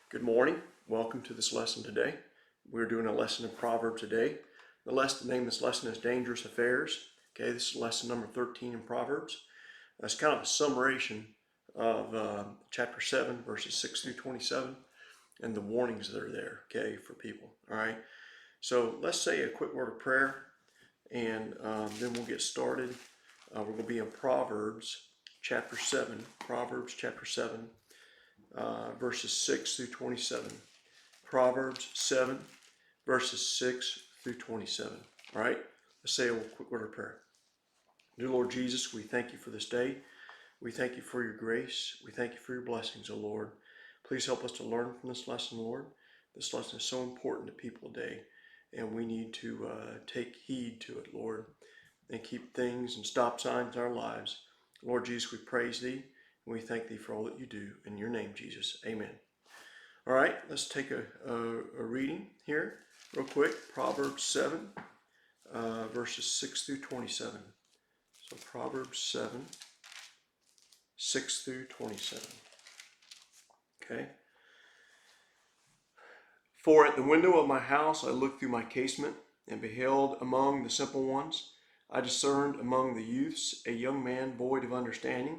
Good morning. Welcome to this lesson today. We're doing a lesson in Proverbs today. The name of this lesson is Dangerous Affairs. Okay, this is lesson number 13 in Proverbs. That's kind of a summation of chapter 7, verses 6 through 27, and the warnings that are there, okay, for people. All right, so let's say a quick word of prayer, and then we'll get started. We're going to be in Proverbs chapter 7, Proverbs chapter 7, verses 6 through 27. Proverbs 7, verses 6 through 27. All right, let's say a quick word of prayer. Dear Lord Jesus, we thank you for this day. We thank you for your grace. We thank you for your blessings, O Lord. Please help us to learn from this lesson, Lord. This lesson is so important to people today, and we need to take heed to it, Lord, and keep things and stop signs in our lives. Lord Jesus, we praise thee, and we thank thee for all that you do. In your name, Jesus, amen. All right, let's take a reading here real quick. Proverbs 7, verses 6 through 27. So Proverbs 7, 6 through 27. Okay. For at the window of my house I looked through my casement, and beheld among the simple ones. I discerned among the youths a young man void of understanding,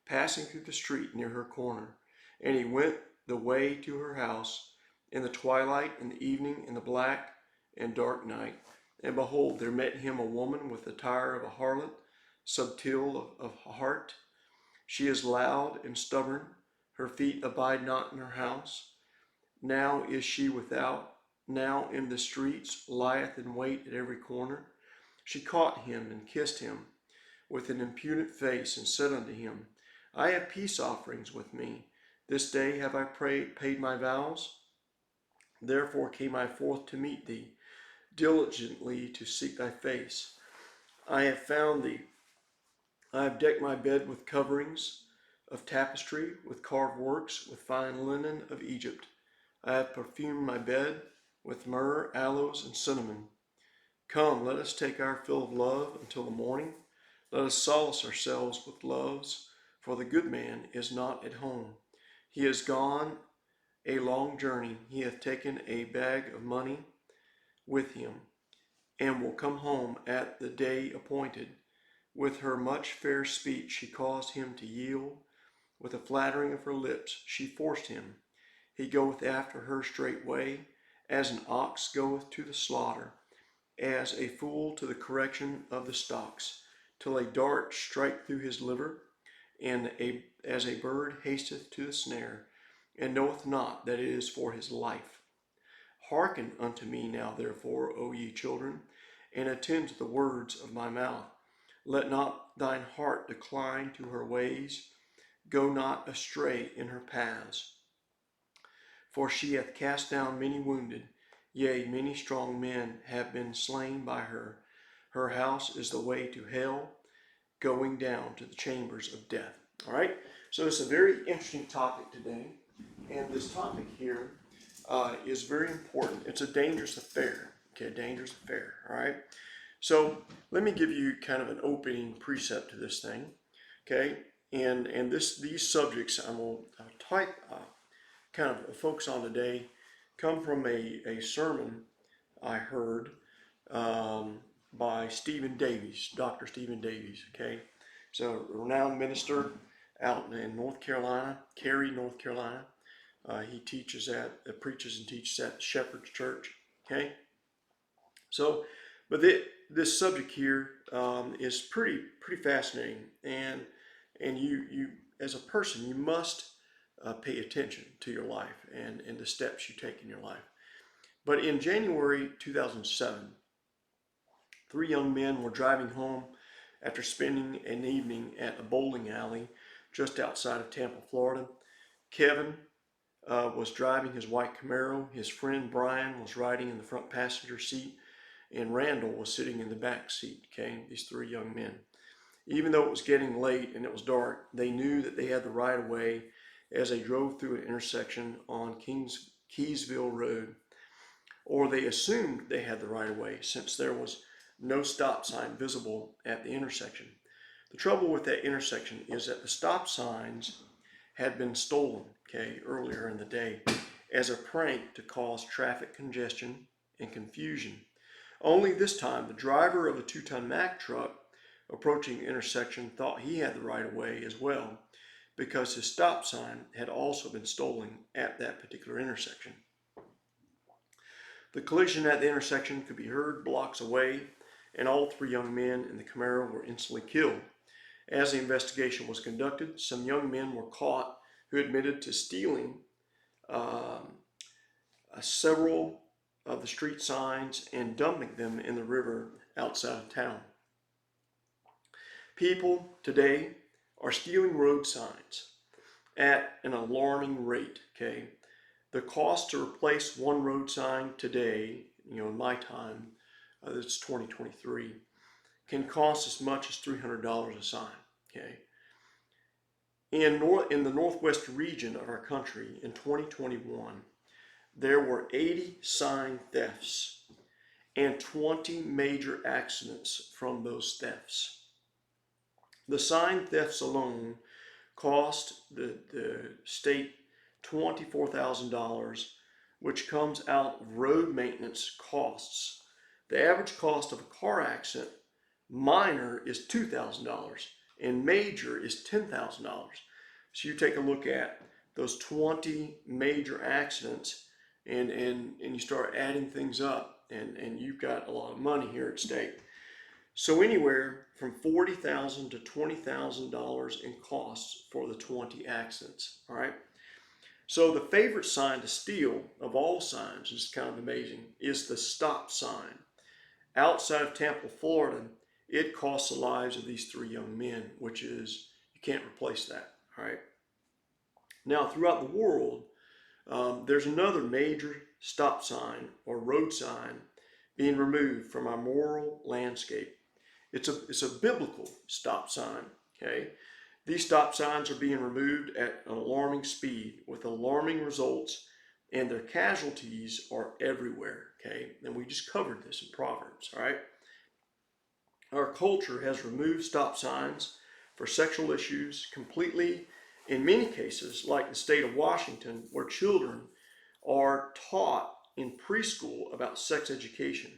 passing through the street near her corner. And he went the way to her house in the twilight, in the evening, in the black and dark night. And behold, there met him a woman with the attire of a harlot, subtle of heart. She is loud and stubborn. Her feet abide not in her house. Now is she without, now in the streets, lieth in wait at every corner. She caught him and kissed him with an impudent face, and said unto him, I have peace offerings with me. This day have I paid my vows. Therefore came I forth to meet thee, diligently to seek thy face. I have found thee. I have decked my bed with coverings of tapestry, with carved works, with fine linen of Egypt. I have perfumed my bed with myrrh, aloes, and cinnamon. Come, let us take our fill of love until the morning. Let us solace ourselves with loves, for the good man is not at home. He is gone a long journey. He hath taken a bag of money with him, and will come home at the day appointed. With her much fair speech she caused him to yield. With the flattering of her lips she forced him. He goeth after her straightway, as an ox goeth to the slaughter, as a fool to the correction of the stocks, till a dart strike through his liver, and as a bird hasteth to the snare, and knoweth not that it is for his life. Hearken unto me now, therefore, O ye children, and attend to the words of my mouth. Let not thine heart decline to her ways. Go not astray in her paths. For she hath cast down many wounded, yea, many strong men have been slain by her. Her house is the way to hell, going down to the chambers of death. All right, so it's a very interesting topic today, and this topic here is very important. It's a dangerous affair. Okay, dangerous affair. All right, so let me give you kind of an opening precept to this thing. Okay, and these subjects I will kind of focus on today come from a sermon I heard by Stephen Davies, Dr. Stephen Davies. Okay, so a renowned minister out in North Carolina, Cary, North Carolina. He preaches and teaches at the Shepherd's Church. Okay, so but this subject here is pretty fascinating, and you as a person you must pay attention to your life and the steps you take in your life. But in January 2007, three young men were driving home after spending an evening at a bowling alley just outside of Tampa, Florida. Kevin was driving his white Camaro. His friend Brian was riding in the front passenger seat, and Randall was sitting in the back seat. Okay, these three young men. Even though it was getting late and it was dark, they knew that they had the right of way as they drove through an intersection on Keysville Road, or they assumed they had the right of way since there was no stop sign visible at the intersection. The trouble with that intersection is that the stop signs had been stolen, okay, earlier in the day, as a prank to cause traffic congestion and confusion. Only this time, the driver of a 2-ton Mack truck approaching the intersection thought he had the right of way as well, because his stop sign had also been stolen at that particular intersection. The collision at the intersection could be heard blocks away, and all 3 young men in the Camaro were instantly killed. As the investigation was conducted, some young men were caught who admitted to stealing several of the street signs and dumping them in the river outside of town. People today are stealing road signs at an alarming rate, okay? The cost to replace one road sign today, in my time, it's 2023, can cost as much as $300 a sign, okay? In the northwest region of our country in 2021, there were 80 sign thefts and 20 major accidents from those thefts. The sign thefts alone cost the state $24,000, which comes out of road maintenance costs. The average cost of a car accident, minor, is $2,000 and major is $10,000. So you take a look at those 20 major accidents and you start adding things up, and you've got a lot of money here at stake. So anywhere from $40,000 to $20,000 in costs for the 20 accidents, all right? So the favorite sign to steal of all signs, is kind of amazing, is the stop sign. Outside of Tampa, Florida, it costs the lives of these 3 young men, which is, you can't replace that, all right? Now, throughout the world, there's another major stop sign or road sign being removed from our moral landscape. It's a biblical stop sign, okay? These stop signs are being removed at an alarming speed with alarming results, and their casualties are everywhere, okay? And we just covered this in Proverbs, all right? Our culture has removed stop signs for sexual issues completely, in many cases, like the state of Washington, where children are taught in preschool about sex education.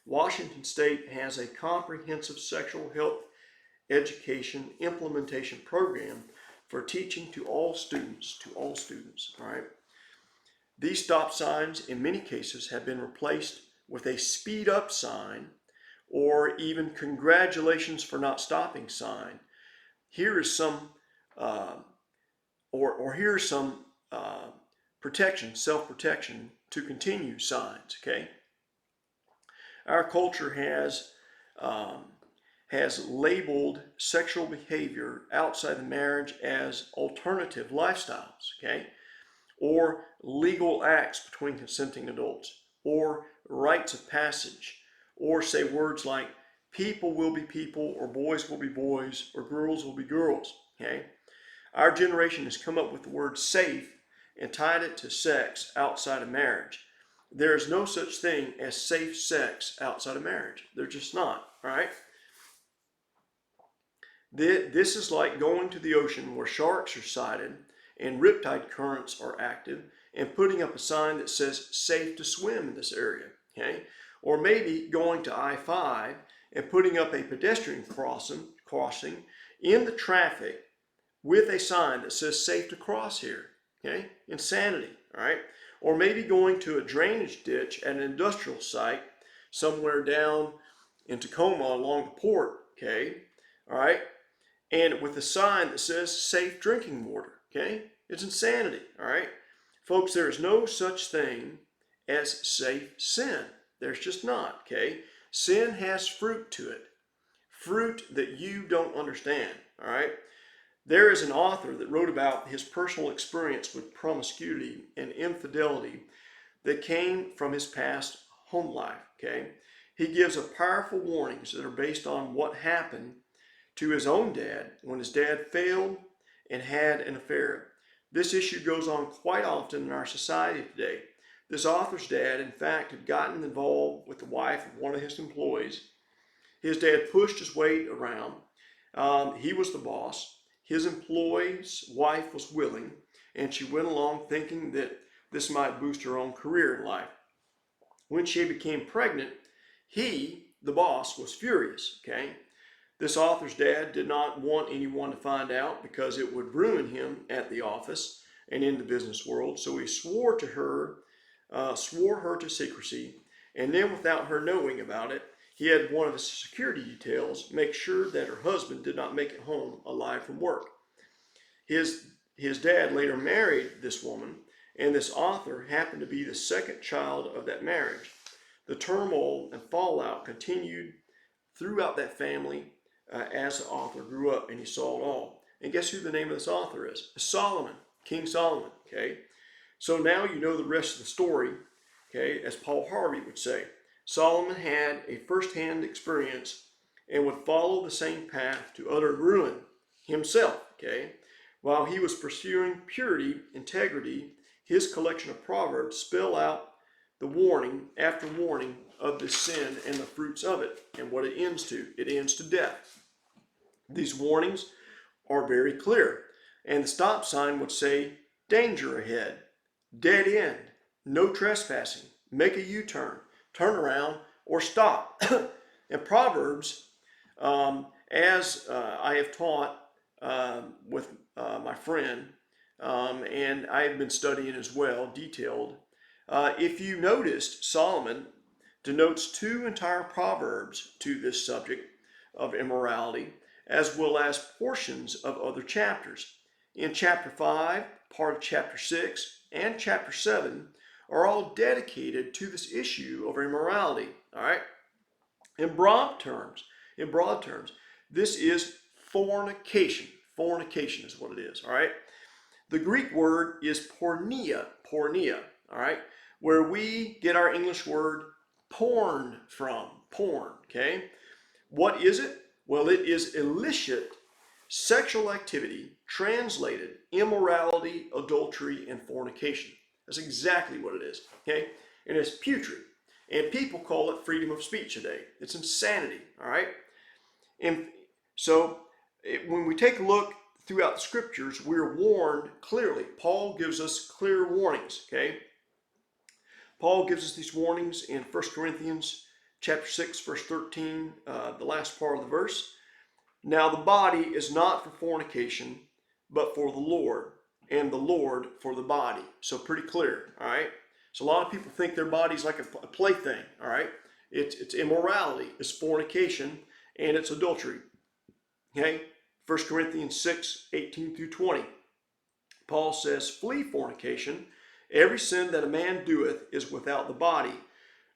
Washington State has a comprehensive sexual health education implementation program for teaching to all students, all right? These stop signs, in many cases, have been replaced with a speed up sign or even congratulations for not stopping sign. Here is some, here's some protection, self-protection to continue signs, okay? Our culture has labeled sexual behavior outside the marriage as alternative lifestyles, okay? Or legal acts between consenting adults, or rites of passage, or say words like people will be people, or boys will be boys, or girls will be girls, okay? Our generation has come up with the word safe and tied it to sex outside of marriage. There is no such thing as safe sex outside of marriage. There's just not, all right? This is like going to the ocean where sharks are sighted and riptide currents are active and putting up a sign that says safe to swim in this area, okay? Or maybe going to I-5 and putting up a pedestrian crossing in the traffic with a sign that says safe to cross here, okay? Insanity, all right? Or maybe going to a drainage ditch at an industrial site somewhere down in Tacoma along the port, okay? All right? And with a sign that says safe drinking water, okay? It's insanity, all right? Folks, there is no such thing as safe sin. There's just not, okay? Sin has fruit to it, fruit that you don't understand, all right? There is an author that wrote about his personal experience with promiscuity and infidelity that came from his past home life, okay? He gives a powerful warnings that are based on what happened to his own dad when his dad failed and had an affair. This issue goes on quite often in our society today. This author's dad, in fact, had gotten involved with the wife of one of his employees. His dad pushed his weight around. He was the boss. His employee's wife was willing, and she went along thinking that this might boost her own career in life. When she became pregnant, he, the boss, was furious, okay? This author's dad did not want anyone to find out because it would ruin him at the office and in the business world. So he swore her to secrecy, and then without her knowing about it, he had one of his security details make sure that her husband did not make it home alive from work. His dad later married this woman, and this author happened to be the second child of that marriage. The turmoil and fallout continued throughout that family as the author grew up, and he saw it all. And guess who the name of this author is? Solomon, King Solomon, okay? So now you know the rest of the story, okay, as Paul Harvey would say. Solomon had a first-hand experience and would follow the same path to utter ruin himself, okay? While he was pursuing purity, integrity, his collection of Proverbs spell out the warning after warning of this sin and the fruits of it and what it ends to. It ends to death. These warnings are very clear, and the stop sign would say, danger ahead, dead end, no trespassing, make a U-turn, turn around, or stop. And Proverbs, as I have taught with my friend, and I have been studying as well, detailed, if you noticed, Solomon denotes 2 entire proverbs to this subject of immorality, as well as portions of other chapters. In chapter 5, part of chapter 6, and chapter 7 are all dedicated to this issue of immorality. All right. In broad terms, this is fornication. Fornication is what it is. All right. The Greek word is porneia. All right, where we get our English word porn from. Porn. Okay. What is it? Well, it is illicit sexual activity, translated immorality, adultery, and fornication. That's exactly what it is, okay? And it's putrid. And people call it freedom of speech today. It's insanity, all right? And so when we take a look throughout the scriptures, we're warned clearly. Paul gives us clear warnings, okay? Paul gives us these warnings in 1 Corinthians chapter 6, verse 13, the last part of the verse. Now the body is not for fornication, but for the Lord, and the Lord for the body. So pretty clear, all right? So a lot of people think their body's like a plaything, all right? It's immorality, it's fornication, and it's adultery, okay? 1 Corinthians 6, 18 through 20. Paul says, flee fornication. Every sin that a man doeth is without the body,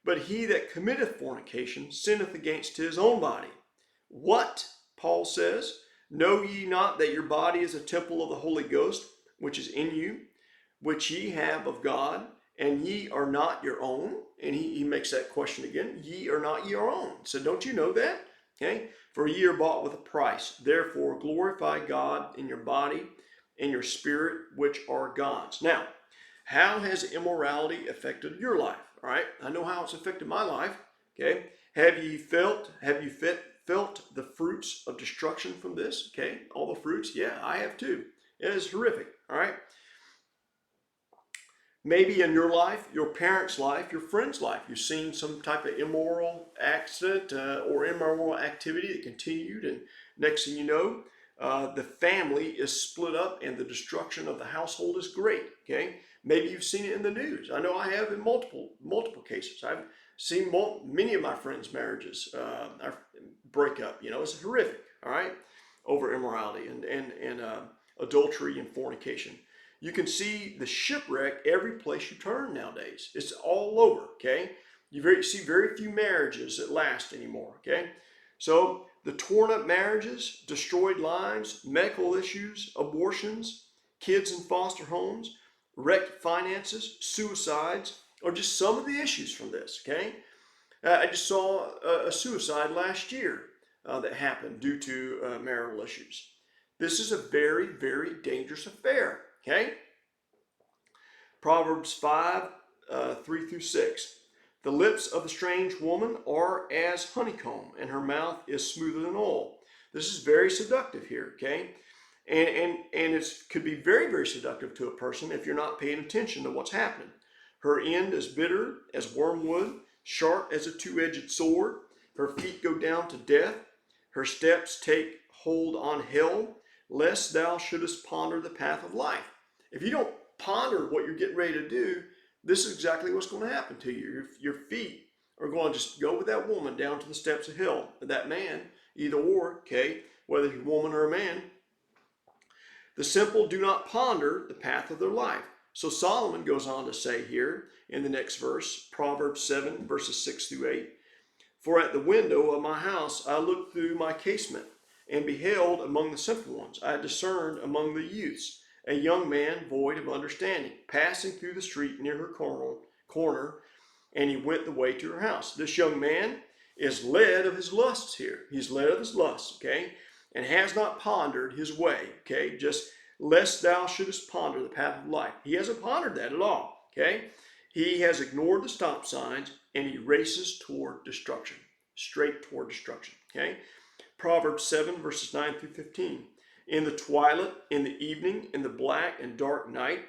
but he that committeth fornication sinneth against his own body. What? Paul says, know ye not that your body is a temple of the Holy Ghost, which is in you, which ye have of God, and ye are not your own? And he makes that question again. Ye are not your own. So don't you know that? Okay. For ye are bought with a price. Therefore glorify God in your body and your spirit, which are God's. Now, how has immorality affected your life? All right. I know how it's affected my life. Okay. Have you felt the fruits of destruction from this? Okay. All the fruits. Yeah, I have too. It is horrific. All right. Maybe in your life, your parents' life, your friend's life, you've seen some type of immoral accident or immoral activity that continued, and next thing you know, the family is split up and the destruction of the household is great, okay? Maybe you've seen it in the news. I know I have in multiple cases. I've seen many of my friends' marriages break up. You know, it's horrific, all right, over immorality and adultery and fornication. You can see the shipwreck every place you turn nowadays. It's all over, okay? You see very few marriages that last anymore, okay? So the torn up marriages, destroyed lives, medical issues, abortions, kids in foster homes, wrecked finances, suicides, are just some of the issues from this, okay? I just saw a suicide last year that happened due to marital issues. This is a very, very dangerous affair. Okay? Proverbs 5, 3 through 6. The lips of the strange woman are as honeycomb, and her mouth is smoother than oil. This is very seductive here, okay? And it could be very, very seductive to a person if you're not paying attention to what's happening. Her end is bitter as wormwood, sharp as a two-edged sword. Her feet go down to death. Her steps take hold on hell, lest thou shouldest ponder the path of life. If you don't ponder what you're getting ready to do, this is exactly what's going to happen to you. Your feet are going to just go with that woman down to the steps of hell. That man, either or, okay, whether you're a woman or a man. The simple do not ponder the path of their life. So Solomon goes on to say here in the next verse, Proverbs 7, verses 6 through 8, for at the window of my house I looked through my casement, and beheld among the simple ones, I discerned among the youths, a young man void of understanding, passing through the street near her corner, and he went the way to her house. This young man is led of his lusts here. He's led of his lusts, okay? And has not pondered his way, okay? Just lest thou shouldest ponder the path of life. He hasn't pondered that at all, okay? He has ignored the stop signs, and he races toward destruction, straight toward destruction, okay? Proverbs 7, verses 9 through 15. In the twilight, in the evening, in the black and dark night,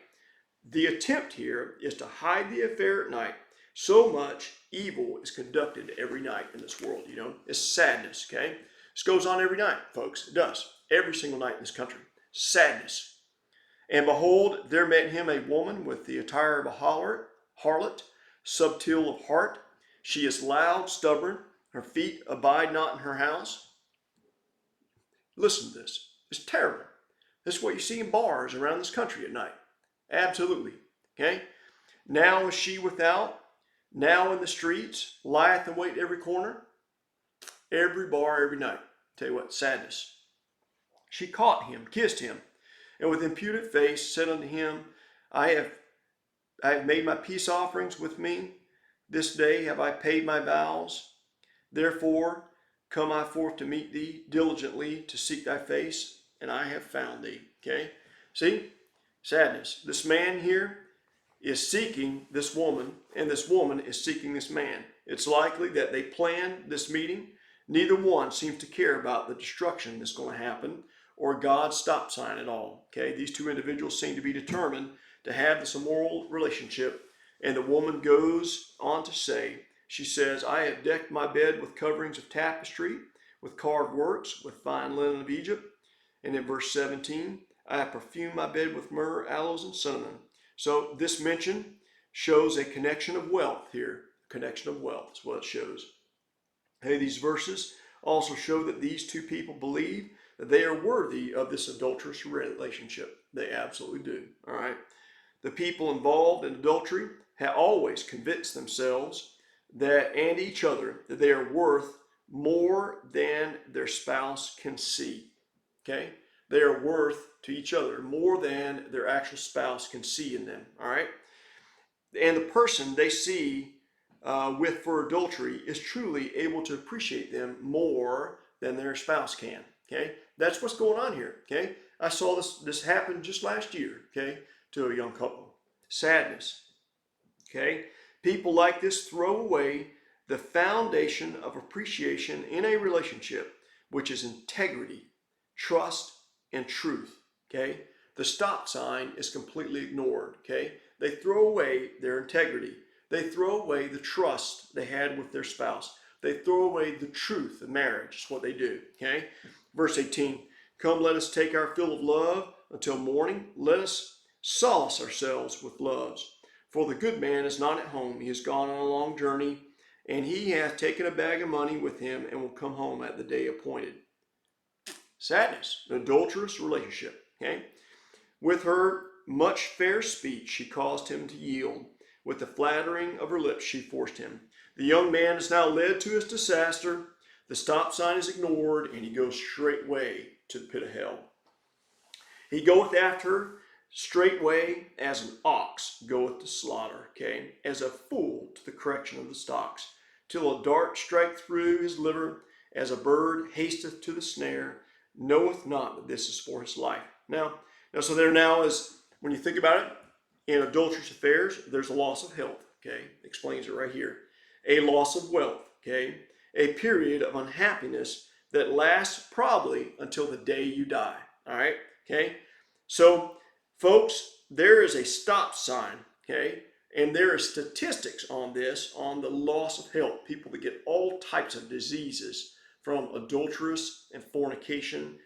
the attempt here is to hide the affair at night. So much evil is conducted every night in this world, you know. It's sadness, okay? This goes on every night, folks. It does. Every single night in this country. Sadness. And behold, there met him a woman with the attire of a harlot, subtle of heart. She is loud, stubborn. Her feet abide not in her house. Listen to this. It's terrible. This is what you see in bars around this country at night. Absolutely. Okay? Now is she without, now in the streets, lieth in wait every corner. Every bar, every night. Tell you what, sadness. She caught him, kissed him, and with imputed face said unto him, I have made my peace offerings with me. This day have I paid my vows. Therefore come I forth to meet thee diligently to seek thy face, and I have found thee. Okay? See? Sadness. This man here is seeking this woman, and this woman is seeking this man. It's likely that they planned this meeting. Neither one seems to care about the destruction that's going to happen or God's stop sign at all. Okay, these two individuals seem to be determined to have this immoral relationship. And the woman goes on to say, she says, I have decked my bed with coverings of tapestry, with carved works, with fine linen of Egypt. And in verse 17, I have perfumed my bed with myrrh, aloes, and cinnamon. So this mention shows a connection of wealth here. Connection of wealth is what it shows. Hey, these verses also show that these two people believe that they are worthy of this adulterous relationship. They absolutely do. All right. The people involved in adultery have always convinced themselves that and each other that they are worth more than their spouse can see. Okay. They are worth to each other more than their actual spouse can see in them. All right. And the person they see for adultery is truly able to appreciate them more than their spouse can. Okay, that's what's going on here. Okay, I saw this happen just last year. Okay, to a young couple. Sadness. Okay, people like this throw away the foundation of appreciation in a relationship, which is integrity, trust, and truth. Okay, the stop sign is completely ignored. Okay, they throw away their integrity. They throw away the trust they had with their spouse. They throw away the truth of marriage. Is what they do. Okay? Verse 18. Come, let us take our fill of love until morning. Let us solace ourselves with loves. For the good man is not at home. He has gone on a long journey, and he hath taken a bag of money with him and will come home at the day appointed. Sadness. An adulterous relationship. Okay? With her much fair speech, she caused him to yield. With the flattering of her lips, she forced him. The young man is now led to his disaster. The stop sign is ignored, and he goes straightway to the pit of hell. He goeth after her straightway as an ox goeth to slaughter, okay? As a fool to the correction of the stocks, till a dart strike through his liver, as a bird hasteth to the snare, knoweth not that this is for his life. Now so there now is, when you think about it, in adulterous affairs, there's a loss of health, okay? Explains it right here. A loss of wealth, okay? A period of unhappiness that lasts probably until the day you die, all right? Okay? So, folks, there is a stop sign, okay? And there are statistics on this, on the loss of health. People that get all types of diseases from adulterous and fornication,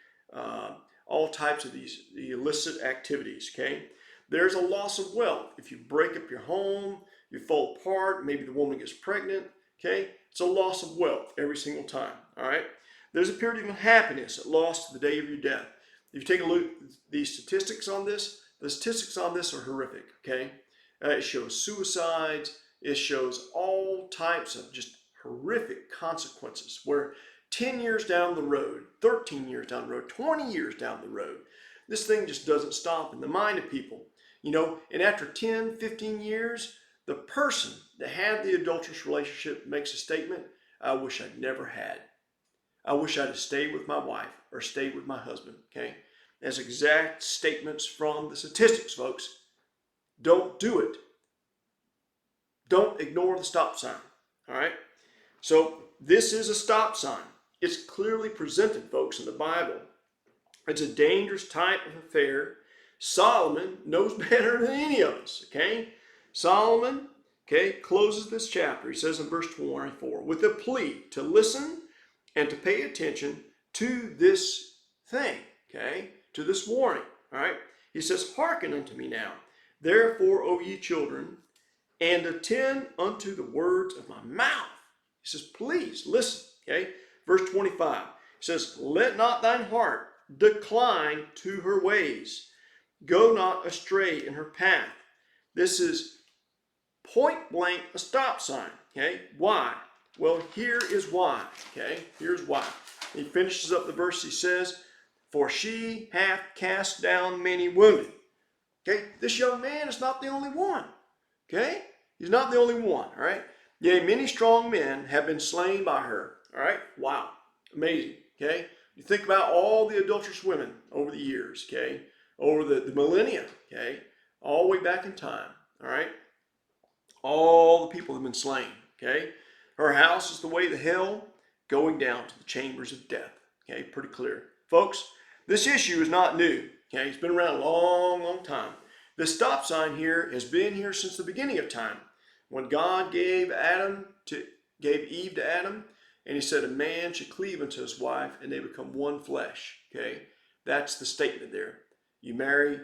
all types of these illicit activities, okay? There's a loss of wealth. If you break up your home, you fall apart, maybe the woman gets pregnant, okay? It's a loss of wealth every single time, all right? There's a period of unhappiness, a loss to the day of your death. If you take a look at the statistics on this, the statistics on this are horrific, okay? It shows suicides. It shows all types of just horrific consequences where 10 years down the road, 13 years down the road, 20 years down the road, this thing just doesn't stop in the mind of people. You know, and after 10, 15 years, the person that had the adulterous relationship makes a statement, I wish I'd never had. I wish I'd have stayed with my wife or stayed with my husband, okay? As exact statements from the statistics, folks. Don't do it. Don't ignore the stop sign, all right? So this is a stop sign. It's clearly presented, folks, in the Bible. It's a dangerous type of affair. Solomon knows better than any of us, okay? Solomon, okay, closes this chapter. He says in verse 24, with a plea to listen and to pay attention to this thing, okay, to this warning, all right? He says, hearken unto me now, therefore, O ye children, and attend unto the words of my mouth. He says, please listen, okay? Verse 25, he says, let not thine heart decline to her ways. Go not astray in her path. This is point blank a stop sign, okay? Why? Well, here is why, okay? Here's why. He finishes up the verse, he says, for she hath cast down many wounded. Okay? This young man is not the only one, okay? He's not the only one, all right? Yea, many strong men have been slain by her, all right? Wow, amazing, okay? You think about all the adulterous women over the years, okay? Over the millennia, okay? All the way back in time, all right? All the people have been slain, okay? Her house is the way to hell, going down to the chambers of death, okay? Pretty clear. Folks, this issue is not new, okay? It's been around a long, long time. The stop sign here has been here since the beginning of time. When God gave Eve to Adam, and he said a man should cleave unto his wife and they become one flesh, okay? That's the statement there. You marry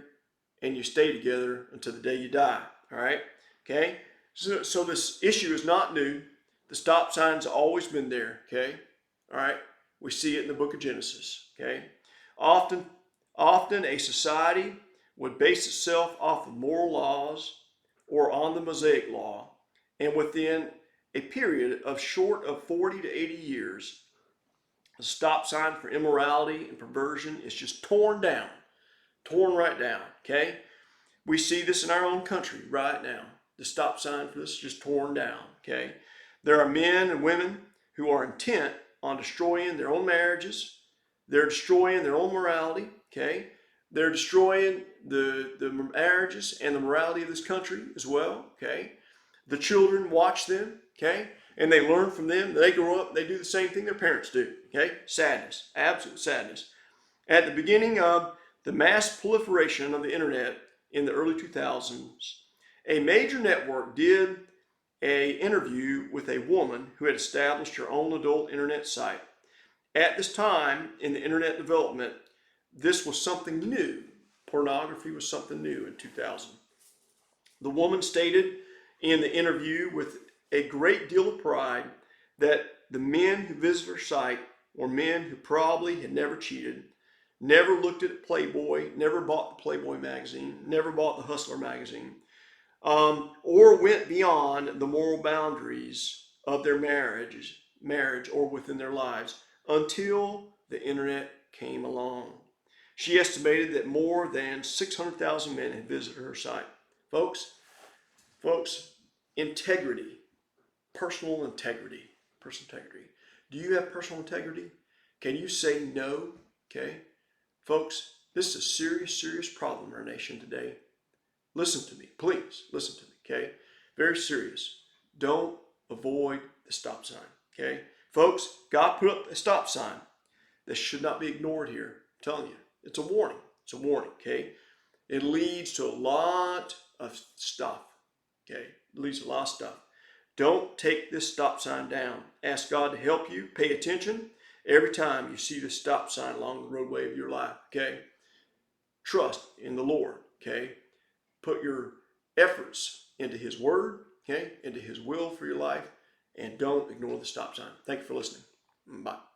and you stay together until the day you die, all right? Okay? So this issue is not new. The stop sign's always been there, okay? All right? We see it in the book of Genesis, okay? Often a society would base itself off of moral laws or on the Mosaic law, and within a period of short of 40 to 80 years, the stop sign for immorality and perversion is just torn down, torn right down, okay? We see this in our own country right now. The stop sign for this is just torn down, okay? There are men and women who are intent on destroying their own marriages. They're destroying their own morality, okay? They're destroying the marriages and the morality of this country as well, okay? The children watch them, okay? And they learn from them. They grow up, they do the same thing their parents do, okay? Sadness, absolute sadness. At the beginning of the mass proliferation of the internet in the early 2000s, a major network did an interview with a woman who had established her own adult internet site. At this time in the internet development, this was something new. Pornography was something new in 2000. The woman stated in the interview with a great deal of pride that the men who visited her site were men who probably had never cheated, never looked at Playboy, never bought the Playboy magazine, never bought the Hustler magazine, or went beyond the moral boundaries of their marriage or within their lives until the internet came along. She estimated that more than 600,000 men had visited her site. Folks, integrity, personal integrity. Do you have personal integrity? Can you say no? Okay. Folks, this is a serious, serious problem in our nation today. Listen to me, please. Listen to me, okay? Very serious. Don't avoid the stop sign, okay? Folks, God put up a stop sign that should not be ignored here. I'm telling you, it's a warning, It's a warning, okay? It leads to a lot of stuff, okay? It leads to a lot of stuff. Don't take this stop sign down. Ask God to help you. Pay attention every time you see the stop sign along the roadway of your life, okay? Trust in the Lord, okay? Put your efforts into His Word, okay? Into His will for your life, and don't ignore the stop sign. Thank you for listening. Bye.